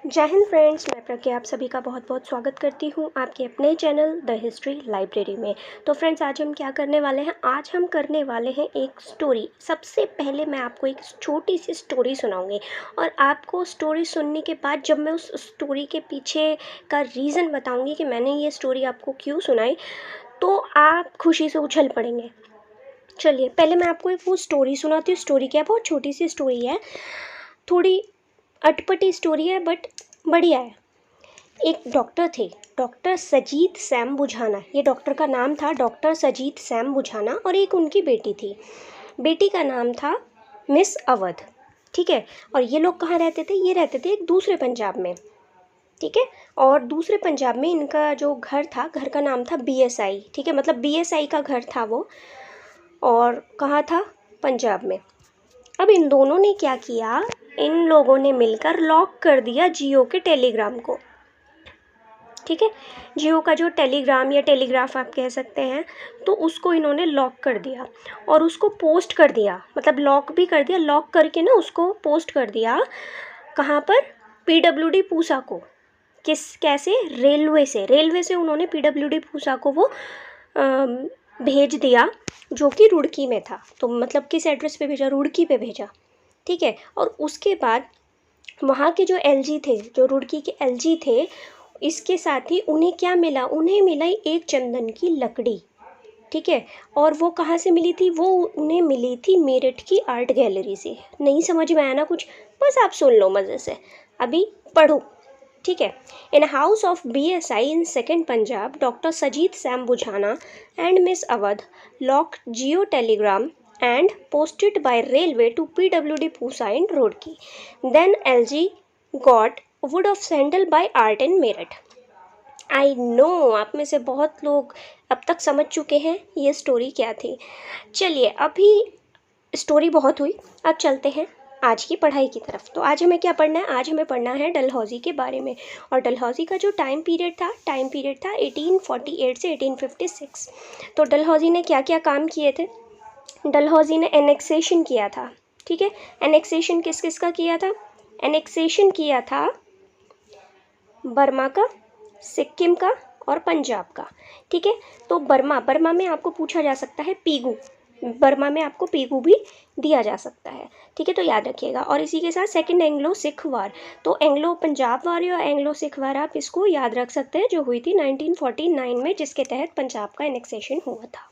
जय हिंद फ्रेंड्स, मैं प्रज्ञा आप सभी का बहुत बहुत स्वागत करती हूँ आपके अपने चैनल द हिस्ट्री लाइब्रेरी में। तो फ्रेंड्स, आज हम क्या करने वाले हैं? आज हम करने वाले हैं एक स्टोरी। सबसे पहले मैं आपको एक छोटी सी स्टोरी सुनाऊंगी और आपको स्टोरी सुनने के बाद जब मैं उस स्टोरी के पीछे का रीज़न बताऊंगी कि मैंने ये स्टोरी आपको क्यों सुनाई, तो आप खुशी से उछल पड़ेंगे। चलिए, पहले मैं आपको एक वो स्टोरी सुनाती हूँ। स्टोरी क्या है? बहुत छोटी सी स्टोरी है, थोड़ी अटपटी स्टोरी है बट बढ़िया है। एक डॉक्टर थे, डॉक्टर सजीत सैम बुझाना। ये डॉक्टर का नाम था डॉक्टर सजीत सैम बुझाना, और एक उनकी बेटी थी। बेटी का नाम था मिस अवध। ठीक है। और ये लोग कहाँ रहते थे? ये रहते थे एक दूसरे पंजाब में। ठीक है। और दूसरे पंजाब में इनका जो घर था, घर का नाम था BSI। ठीक है, मतलब BSI का घर था वो। और कहाँ था? पंजाब में। अब इन दोनों ने क्या किया? इन लोगों ने मिलकर लॉक कर दिया जियो के टेलीग्राम को। ठीक है, जियो का जो टेलीग्राम या टेलीग्राफ आप कह सकते हैं, तो उसको इन्होंने लॉक कर दिया और उसको पोस्ट कर दिया। मतलब लॉक भी कर दिया, लॉक करके ना उसको पोस्ट कर दिया। कहाँ पर? PWD पूसा को। कैसे? रेलवे से उन्होंने PWD पूसा को वो भेज दिया, जो कि रुड़की में था। तो मतलब किस एड्रेस पे भेजा? रुड़की पे भेजा। ठीक है। और उसके बाद वहाँ के जो LG थे, जो रुड़की के LG थे, इसके साथ ही उन्हें क्या मिला? उन्हें मिला एक चंदन की लकड़ी। ठीक है। और वो कहाँ से मिली थी? वो उन्हें मिली थी मेरठ की आर्ट गैलरी से। नहीं समझ में आया ना कुछ? बस आप सुन लो मज़े से, अभी पढ़ो। ठीक है। In house of BSI in second Punjab, doctor Sajit Sam बुझाना and miss Awadh lock Jio telegram and posted by railway to PWD Pusa in Roorkee. Then LG got wood of sandal by art in Meerut. I know आप में से बहुत लोग अब तक समझ चुके हैं ये स्टोरी क्या थी। चलिए, अभी स्टोरी बहुत हुई, अब चलते हैं आज की पढ़ाई की तरफ। तो आज हमें क्या पढ़ना है? आज हमें पढ़ना है डलहौजी के बारे में। और डलहौजी का जो टाइम पीरियड था 1848 से 1856। तो डलहौजी ने क्या क्या काम किए थे? डलहौजी ने एनेक्सेशन किया था। ठीक है। एनेक्सेशन किस किस का किया था? एनेक्सेशन किया था बर्मा का, सिक्किम का और पंजाब का। ठीक है। तो बर्मा में आपको पूछा जा सकता है पीगू। बर्मा में आपको पीगू भी दिया जा सकता है। ठीक है, तो याद रखिएगा। और इसी के साथ सेकंड एंग्लो सिख वार, तो एंग्लो पंजाब वार या एंग्लो सिख वार आप इसको याद रख सकते हैं, जो हुई थी 1949 में, जिसके तहत पंजाब का एनेक्सेशन हुआ था।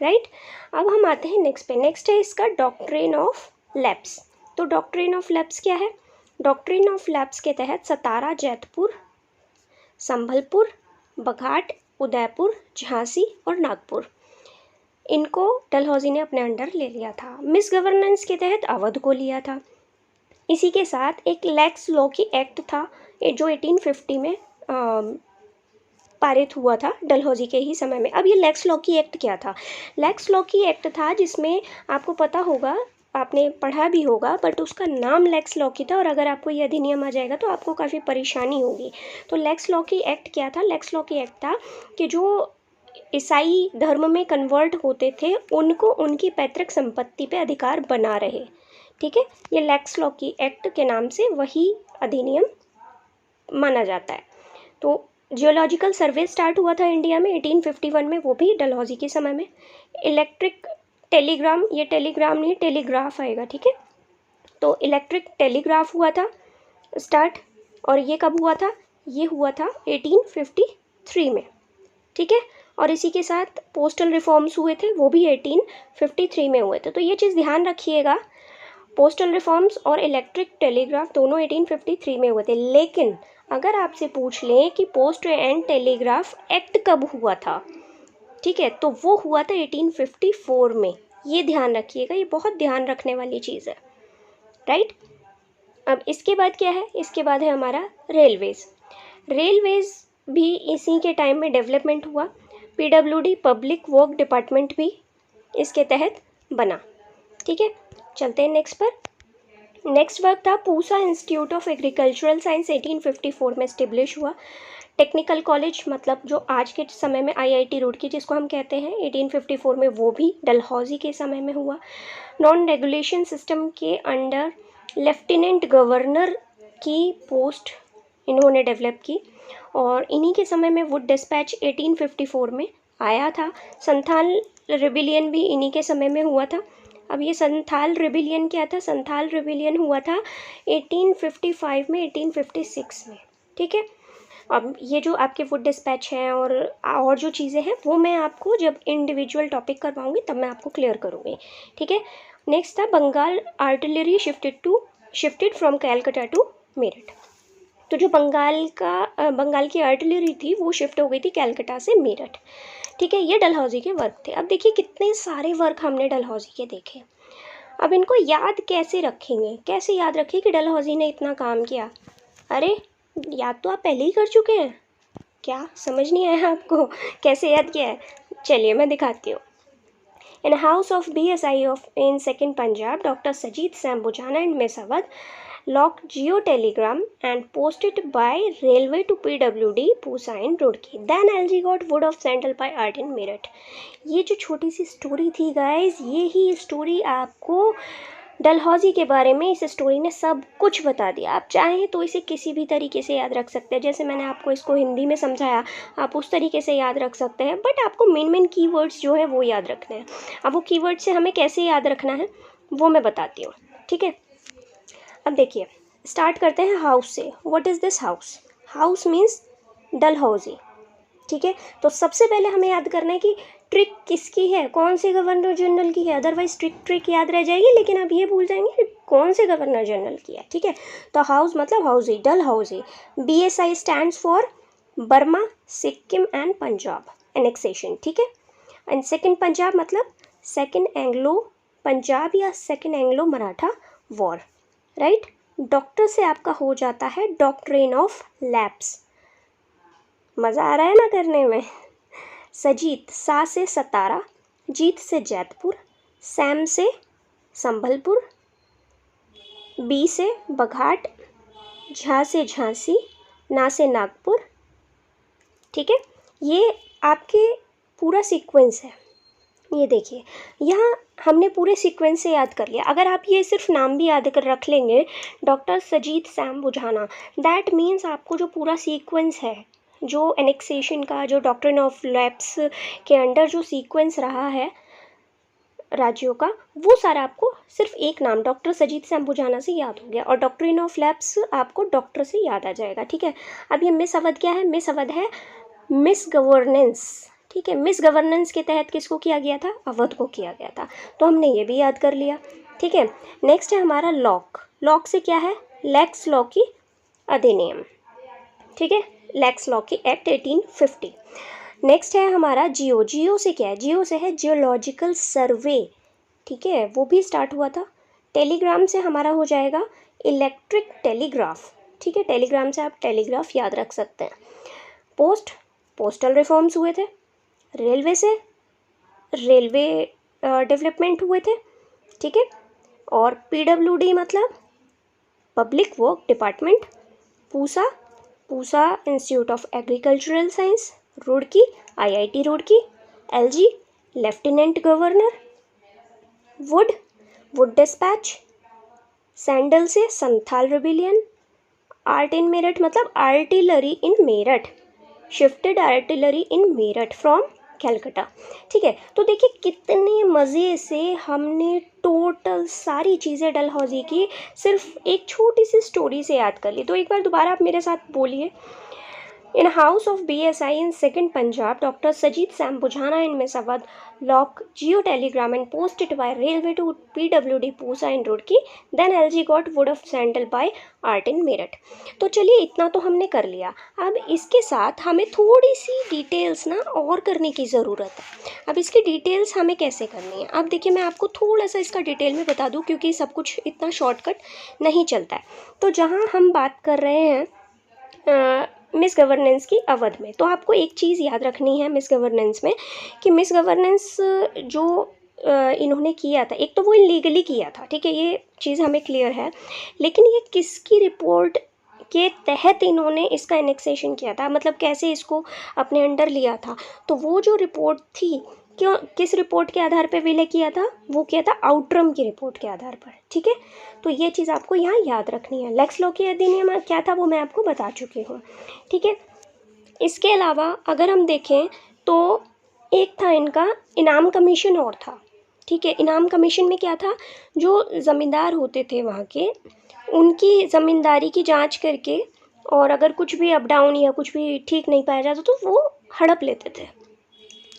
राइट। अब हम आते हैं नेक्स्ट पे। नेक्स्ट है इसका डॉक्ट्रिन ऑफ लैप्स। तो डॉक्ट्रिन ऑफ लैप्स क्या है? डॉक्ट्रिन ऑफ लैप्स के तहत सतारा, जैतपुर, संभलपुर, बघाट, उदयपुर, झांसी और नागपुर, इनको डलहौजी ने अपने अंडर ले लिया था। मिस गवर्नेंस के तहत अवध को लिया था। इसी के साथ एक लैक्स लॉ की एक्ट था, जो 1850 में पारित हुआ था डलहौजी के ही समय में। अब ये लैक्स लॉ की एक्ट क्या था? लैक्स लॉ की एक्ट था जिसमें आपको पता होगा, आपने पढ़ा भी होगा, बट उसका नाम लैक्स लॉ की था। और अगर आपको ये अधिनियम आ जाएगा तो आपको काफ़ी परेशानी होगी। तो लैक्स लॉ की एक्ट क्या था? लैक्स लॉ की एक्ट था कि जो ईसाई धर्म में कन्वर्ट होते थे उनको उनकी पैतृक संपत्ति पे अधिकार बना रहे। ठीक है, ये लैक्स लॉ की एक्ट के नाम से वही अधिनियम माना जाता है। तो जियोलॉजिकल सर्वे स्टार्ट हुआ था इंडिया में 1851 में, वो भी डलहौजी के समय में। इलेक्ट्रिक टेलीग्राम, ये टेलीग्राम नहीं टेलीग्राफ आएगा। ठीक है। तो इलेक्ट्रिक टेलीग्राफ हुआ था स्टार्ट, और ये कब हुआ था? ये हुआ था 1853 में। ठीक है। और इसी के साथ पोस्टल रिफॉर्म्स हुए थे, वो भी 1853 में हुए थे। तो ये चीज़ ध्यान रखिएगा, पोस्टल रिफॉर्म्स और इलेक्ट्रिक टेलीग्राफ दोनों 1853 में हुए थे। लेकिन अगर आपसे पूछ लें कि पोस्ट एंड टेलीग्राफ एक्ट कब हुआ था, ठीक है, तो वो हुआ था 1854 में। ये ध्यान रखिएगा, ये बहुत ध्यान रखने वाली चीज़ है। राइट। अब इसके बाद क्या है? इसके बाद है हमारा रेलवेज़। रेलवेज़ भी इसी के टाइम में डेवलपमेंट हुआ। PWD पब्लिक वर्क डिपार्टमेंट भी इसके तहत बना। ठीक है, चलते हैं नेक्स्ट पर। नेक्स्ट वर्क था Pusa institute of agricultural science, 1854 में स्टेब्लिश हुआ। टेक्निकल कॉलेज, मतलब जो आज के समय में IIT रुड़की जिसको हम कहते हैं, 1854 में वो भी डलहौजी के समय में हुआ। नॉन रेगुलेशन सिस्टम के अंडर लेफ्टिनेंट गवर्नर की पोस्ट इन्होंने डेवलप की, और इन्हीं के समय में वुड डिस्पैच 1854 में आया था। संथाल रिबिलियन भी इन्हीं के समय में हुआ था। अब ये संथाल रिबिलियन क्या था? संथाल रिबिलियन हुआ था 1855 में, 1856 में, ठीक है। अब ये जो आपके वुड डिस्पैच हैं और जो चीज़ें हैं वो मैं आपको जब इंडिविजुअल टॉपिक करवाऊँगी तब मैं आपको क्लियर करूँगी, ठीक है। नेक्स्ट था Bengal artillery shifted from Calcutta to Meerut. तो जो बंगाल की आर्टिलरी थी वो शिफ्ट हो गई थी कैलकाटा से मेरठ, ठीक है। ये डलहौजी के वर्क थे। अब देखिए कितने सारे वर्क हमने डलहौजी के देखे। अब इनको याद कैसे रखेंगे, कैसे याद रखें कि डलहौजी ने इतना काम किया? अरे याद तो आप पहले ही कर चुके हैं, क्या समझ नहीं आया आपको कैसे याद किया है? चलिए मैं दिखाती हूँ। In house of BSI of in second Punjab, Dr. Sajid Sam Bujana and Miss Awadh locked geotelegram and posted by railway to PWD Pusa in Roorkee. Then LG got wood of sandal by art in Meerut. ये जो छोटी सी story थी guys, ये ही story आपको डलहौजी के बारे में इस स्टोरी ने सब कुछ बता दिया। आप चाहें तो इसे किसी भी तरीके से याद रख सकते हैं, जैसे मैंने आपको इसको हिंदी में समझाया आप उस तरीके से याद रख सकते हैं, बट आपको मेन कीवर्ड्स जो है वो याद रखने हैं। अब वो कीवर्ड से हमें कैसे याद रखना है वो मैं बताती हूँ, ठीक है। अब देखिए स्टार्ट करते हैं हाउस से। What is this house? House means Dalhousie, ठीक है। तो सबसे पहले हमें याद करना है कि ट्रिक किसकी है, कौन से गवर्नर जनरल की है। अदरवाइज ट्रिक याद रह जाएगी, लेकिन आप ये भूल जाएंगे कि कौन से गवर्नर जनरल की है, ठीक है। तो हाउस मतलब हाउसी, Dalhousie. BSI stands for Burma, Sikkim and Punjab annexation, ठीक है। एंड सेकेंड पंजाब मतलब सेकेंड एंग्लो पंजाब या second Anglo Maratha war, right. Doctor से आपका हो जाता है डॉक्ट्रिन ऑफ लैप्स। मज़ा आ रहा है ना करने में। सजीत, सा से सतारा, जीत से जैतपुर, सैम से संभलपुर, बी से बघाट, झा से झांसी, ना से नागपुर, ठीक है। ये आपके पूरा सीक्वेंस है। ये देखिए यहाँ हमने पूरे सीक्वेंस से याद कर लिया। अगर आप ये सिर्फ नाम भी याद कर रख लेंगे, डॉक्टर सजीत सैम बुझाना, दैट मीन्स आपको जो पूरा सीक्वेंस है, जो एनेक्सेशन का, जो डॉक्ट्रिन ऑफ लैप्स के अंडर जो सीक्वेंस रहा है राज्यों का, वो सारा आपको सिर्फ एक नाम डॉक्टर सजीत सैम बुझाना से याद हो गया, और डॉक्ट्रिन ऑफ लैप्स आपको डॉक्टर से याद आ जाएगा, ठीक है। अब ये मिस अवध क्या है? मिस अवध है मिस गवर्नेंस, ठीक है। मिस गवर्नेंस के तहत किसको किया गया था? अवध को किया गया था। तो हमने ये भी याद कर लिया, ठीक है। नेक्स्ट है हमारा लॉक। लॉक से क्या है? लैक्स लॉ की अधिनियम, ठीक है। लैक्स लॉ की एक्ट 1850। नेक्स्ट है हमारा जियो। जियो से क्या है? जियो से है जियोलॉजिकल सर्वे, ठीक है, वो भी स्टार्ट हुआ था। टेलीग्राम से हमारा हो जाएगा इलेक्ट्रिक टेलीग्राफ, ठीक है। टेलीग्राम से आप टेलीग्राफ याद रख सकते हैं। पोस्टल रिफॉर्म्स हुए थे। रेलवे से रेलवे डेवलपमेंट हुए थे, ठीक है। और PWD मतलब public work department. Pusa institute of agricultural science, Roorkee IIT Roorkee. LG lieutenant governor. Wood dispatch. Sandal से Santhal rebellion. Art in Meerut मतलब artillery in Meerut, shifted artillery in Meerut from Calcutta, ठीक है। तो देखिए कितने मज़े से हमने टोटल सारी चीज़ें डलहौजी की सिर्फ एक छोटी सी स्टोरी से याद कर ली। तो एक बार दोबारा आप मेरे साथ बोलिए। In house of BSI in second Punjab, Dr. Sajid Sam Bujana and Miss Awadh lock geotelegram and posted by railway to PWD Pusa in Roorkee. Then LG got wood of sandal by art in Meerut. तो चलिए इतना तो हमने कर लिया। अब इसके साथ हमें थोड़ी सी डिटेल्स ना और करने की ज़रूरत है। अब इसकी डिटेल्स हमें कैसे करनी है? अब देखिए मैं आपको थोड़ा सा इसका डिटेल में बता दूँ, क्योंकि सब कुछ इतना शॉर्टकट नहीं चलता है। तो जहाँ हम बात कर रहे हैं मिस गवर्नेंस की अवध में, तो आपको एक चीज़ याद रखनी है मिस गवर्नेंस में, कि मिस गवर्नेंस जो इन्होंने किया था, एक तो वो इलीगली किया था, ठीक है, ये चीज़ हमें क्लियर है। लेकिन ये किसकी रिपोर्ट के तहत इन्होंने इसका एनेक्सेशन किया था, मतलब कैसे इसको अपने अंडर लिया था? तो वो जो रिपोर्ट थी क्यों, किस रिपोर्ट के आधार पर विलय किया था? वो किया था आउट्रम की रिपोर्ट के आधार पर। ठीक है, तो ये चीज़ आपको यहाँ याद रखनी है। लेक्स लॉकी अधिनियम क्या था वो मैं आपको बता चुकी हूँ। ठीक है, इसके अलावा अगर हम देखें तो एक था इनका इनाम कमीशन और था। ठीक है, इनाम कमीशन में क्या था, जो ज़मींदार होते थे वहाँ के, उनकी ज़मींदारी की जांच करके और अगर कुछ भी अप डाउन या कुछ भी ठीक नहीं पाया जाता तो वो हड़प लेते थे।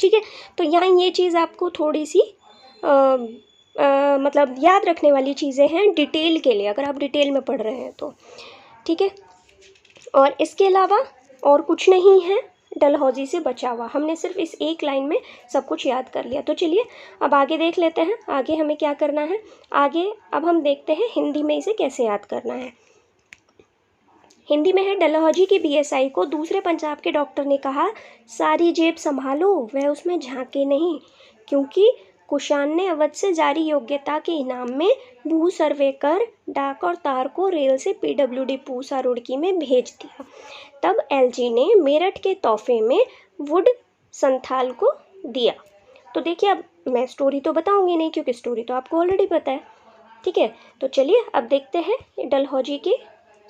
ठीक है, तो यहाँ ये चीज़ आपको थोड़ी सी मतलब याद रखने वाली चीज़ें हैं डिटेल के लिए, अगर आप डिटेल में पढ़ रहे हैं तो। ठीक है, और इसके अलावा और कुछ नहीं है डलहौजी से बचा हुआ। हमने सिर्फ इस एक लाइन में सब कुछ याद कर लिया। तो चलिए अब आगे देख लेते हैं, आगे हमें क्या करना है। आगे अब हम देखते हैं हिंदी में इसे कैसे याद करना है। हिंदी में है, डलहौजी की बीएसआई को दूसरे पंजाब के डॉक्टर ने कहा, सारी जेब संभालो, वह उसमें झांके नहीं, क्योंकि कुशान ने अवध से जारी योग्यता के इनाम में भू सर्वे कर डाक और तार को रेल से पीडब्ल्यूडी पूसा रुड़की में भेज दिया। तब एलजी ने मेरठ के तोहफे में वुड संथाल को दिया। तो देखिए, अब मैं स्टोरी तो बताऊंगी नहीं क्योंकि स्टोरी तो आपको ऑलरेडी पता है। ठीक है, तो चलिए अब देखते हैं डलहौजी के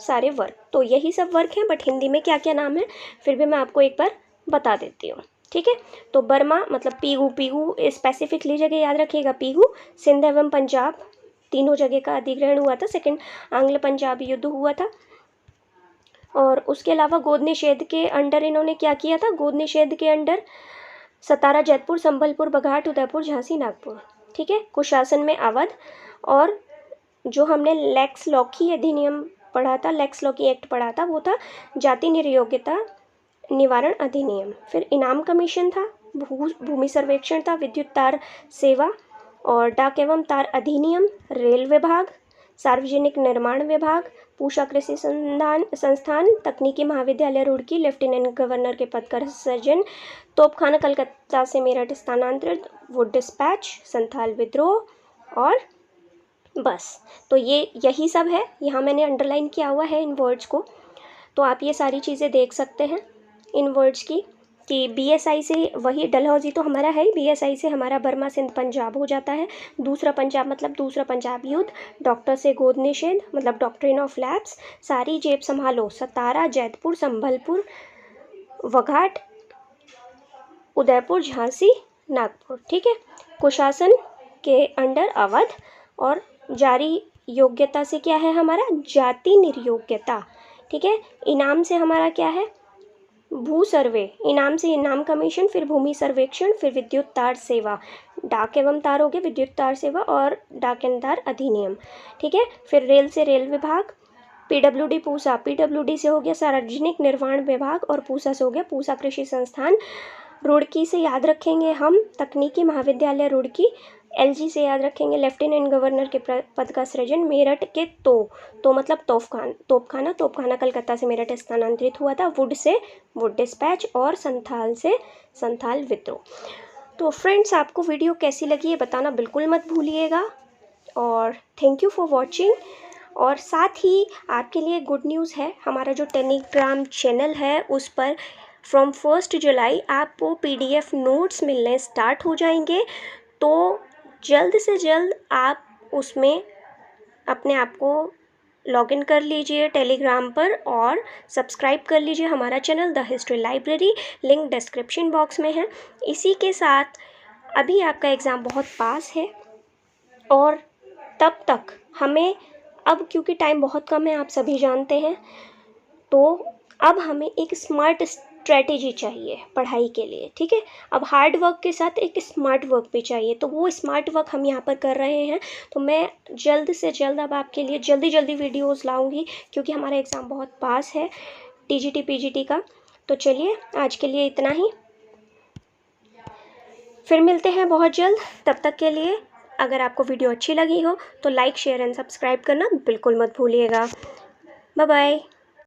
सारे वर्क। तो यही सब वर्क हैं, बट हिंदी में क्या क्या नाम है फिर भी मैं आपको एक बार बता देती हूँ। ठीक है, तो बर्मा मतलब पीहू, पीहू स्पेसिफिकली जगह याद रखिएगा, पीहू, सिंध एवं पंजाब तीनों जगह का अधिग्रहण हुआ था। सेकंड आंग्ल पंजाब युद्ध हुआ था। और उसके अलावा गोद निषेध के अंडर इन्होंने क्या किया था, गोद निषेध के अंडर सतारा, जयपुर, संबलपुर, बघाट, उदयपुर, झांसी, नागपुर। ठीक है, कुशासन में अवध। और जो हमने लेक्स लॉकी अधिनियम पढ़ा था, लेक्स लॉकी एक्ट पढ़ा था, वो था जाति निर्योग्यता निवारण अधिनियम। फिर इनाम कमीशन था, भूमि सर्वेक्षण था, विद्युत तार सेवा और डाक एवं तार अधिनियम, रेल विभाग, सार्वजनिक निर्माण विभाग, पूषा कृषि संस्थान, तकनीकी महाविद्यालय रुड़की, लेफ्टिनेंट गवर्नर के पद का सृजन, तोपखाना कलकत्ता से मेरठ स्थानांतरित, वुड डिस्पैच, संथाल विद्रोह और बस। तो ये यही सब है, यहाँ मैंने अंडरलाइन किया हुआ है इन वर्ड्स को। तो आप ये सारी चीज़ें देख सकते हैं इन वर्ड्स की, कि बीएसआई से वही डलहौजी तो हमारा है ही, बीएसआई से हमारा बर्मा सिंध पंजाब हो जाता है। दूसरा पंजाब मतलब दूसरा पंजाब युद्ध, डॉक्टर से गोद निषेध मतलब डॉक्ट्रिन ऑफ लैप्स, सारी जेब संभालो, सतारा, जैतपुर, संभलपुर, वघाट, उदयपुर, झांसी, नागपुर। ठीक है, कुशासन के अंडर अवध और जारी योग्यता से क्या है हमारा, जाति निर्योग्यता। ठीक है, इनाम से हमारा क्या है, भू सर्वे, इनाम से इनाम कमीशन, फिर भूमि सर्वेक्षण, फिर विद्युत तार सेवा, डाक एवं तार हो गया, विद्युत तार सेवा और डाक एवं तार अधिनियम। ठीक है, फिर रेल से रेल विभाग, पीडब्ल्यूडी पूसा, पीडब्ल्यूडी से हो गया सार्वजनिक निर्माण विभाग और पूसा से हो गया पूसा कृषि संस्थान। रुड़की से याद रखेंगे हम तकनीकी महाविद्यालय रुड़की, एलजी से याद रखेंगे लेफ्टिनेंट गवर्नर के पद का सृजन, मेरठ के तो मतलब तोपखाना कलकत्ता से मेरठ स्थानांतरित हुआ था, वुड से वुड डिस्पैच और संथाल से संथाल विद्रोह। तो फ्रेंड्स, आपको वीडियो कैसी लगी ये बताना बिल्कुल मत भूलिएगा और थैंक यू फॉर वॉचिंग। और साथ ही आपके लिए गुड न्यूज़ है, हमारा जो टेलीग्राम चैनल है उस पर फ्रॉम 1 जुलाई आपको पीडीएफ नोट्स मिलने स्टार्ट हो जाएंगे। तो जल्द से जल्द आप उसमें अपने आप को लॉगिन कर लीजिए टेलीग्राम पर और सब्सक्राइब कर लीजिए हमारा channel the history library, link description box में है। इसी के साथ अभी आपका एग्ज़ाम बहुत पास है और तब तक हमें, अब क्योंकि टाइम बहुत कम है आप सभी जानते हैं, तो अब हमें एक स्मार्ट स्ट्रैटेजी चाहिए पढ़ाई के लिए। ठीक है, अब हार्ड वर्क के साथ एक स्मार्ट वर्क भी चाहिए, तो वो स्मार्ट वर्क हम यहाँ पर कर रहे हैं। तो मैं जल्द से जल्द अब आपके लिए जल्दी वीडियोस लाऊंगी क्योंकि हमारा एग्ज़ाम बहुत पास है टीजीटी पीजीटी का। तो चलिए आज के लिए इतना ही, फिर मिलते हैं बहुत जल्द। तब तक के लिए अगर आपको वीडियो अच्छी लगी हो तो लाइक, शेयर एंड सब्सक्राइब करना बिल्कुल मत भूलिएगा। Bye bye.